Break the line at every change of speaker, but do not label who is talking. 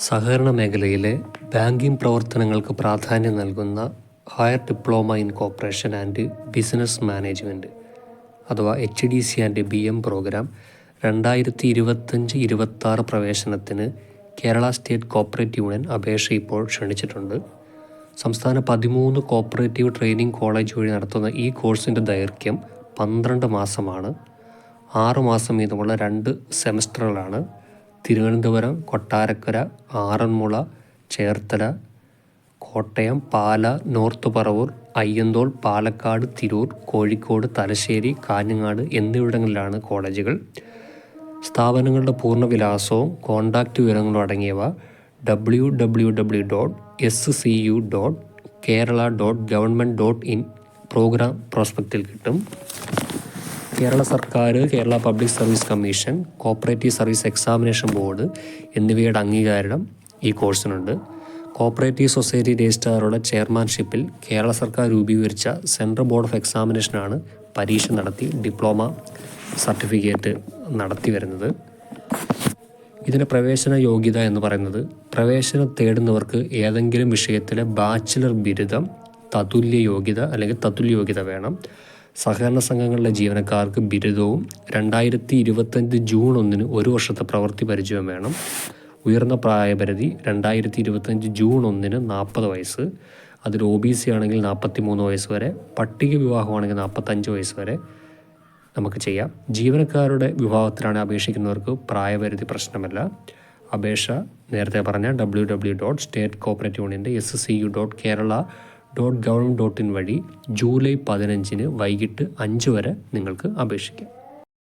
സഹകരണ മേഖലയിലെ ബാങ്കിംഗ് പ്രവർത്തനങ്ങൾക്ക് പ്രാധാന്യം നൽകുന്ന higher diploma in corporation and business management അഥവാ HDC ആൻഡ് BM പ്രോഗ്രാം 2025-26 പ്രവേശനത്തിന് കേരള സ്റ്റേറ്റ് കോപ്പറേറ്റീവ് യൂണിയൻ അപേക്ഷ ഇപ്പോൾ ക്ഷണിച്ചിട്ടുണ്ട്. സംസ്ഥാന 13 കോപ്പറേറ്റീവ് ട്രെയിനിങ് കോളേജ് വഴി നടത്തുന്ന ഈ കോഴ്സിൻ്റെ ദൈർഘ്യം 12 മാസമാണ്. 6 മാസം വീതമുള്ള 2 സെമസ്റ്ററുകളാണ്. തിരുവനന്തപുരം, കൊട്ടാരക്കര, ആറന്മുള, ചേർത്തല, കോട്ടയം, പാല, നോർത്ത് പറവൂർ, അയ്യന്തോൾ, പാലക്കാട്, തിരൂർ, കോഴിക്കോട്, തലശ്ശേരി, കാഞ്ഞങ്ങാട് എന്നിവിടങ്ങളിലാണ് കോളേജുകൾ. സ്ഥാപനങ്ങളുടെ പൂർണ്ണവിലാസവും കോൺടാക്റ്റ് വിവരങ്ങളും അടങ്ങിയവ www.scu.kerala.government.in പ്രോഗ്രാം പ്രോസ്പെക്റ്റിൽ കിട്ടും. കേരള സർക്കാർ, Kerala public service commission, cooperative service examination board എന്നിവയുടെ അംഗീകാരം ഈ കോഴ്സിനുണ്ട്. കോപ്പറേറ്റീവ് സൊസൈറ്റി രജിസ്ട്രാറുടെ ചെയർമാൻഷിപ്പിൽ കേരള സർക്കാർ രൂപീകരിച്ച സെൻട്രൽ ബോർഡ് ഓഫ് എക്സാമിനേഷനാണ് പരീക്ഷ നടത്തി ഡിപ്ലോമ സർട്ടിഫിക്കറ്റ് നടത്തി വരുന്നത്. ഇതിൻ്റെ പ്രവേശന യോഗ്യത എന്ന് പറയുന്നത് പ്രവേശനം തേടുന്നവർക്ക് ഏതെങ്കിലും വിഷയത്തിലെ ബാച്ചിലർ ബിരുദം, തതുല്യ യോഗ്യത അല്ലെങ്കിൽ തതുല്യ യോഗ്യത വേണം. സഹകരണ സംഘങ്ങളിലെ ജീവനക്കാർക്ക് ബിരുദവും 2025 ജൂൺ 1 1 വർഷത്തെ പ്രവൃത്തി പരിചയം വേണം. ഉയർന്ന പ്രായപരിധി 2025 ജൂൺ 1 40 വയസ്സ്. അതിൽ OBC ആണെങ്കിൽ 43 വയസ്സ് വരെ, പട്ടിക വിവാഹമാണെങ്കിൽ 45 വയസ്സ് വരെ നമുക്ക് ചെയ്യാം. ജീവനക്കാരുടെ വിഭാഗത്തിലാണ് അപേക്ഷിക്കുന്നവർക്ക് പ്രായപരിധി പ്രശ്നമല്ല. അപേക്ഷ നേരത്തെ പറഞ്ഞ www.statecooperative-union's scu.kerala.government.in വഴി ജൂലൈ 15 വൈകിട്ട് 5 വരെ നിങ്ങൾക്ക് അപേക്ഷിക്കാം.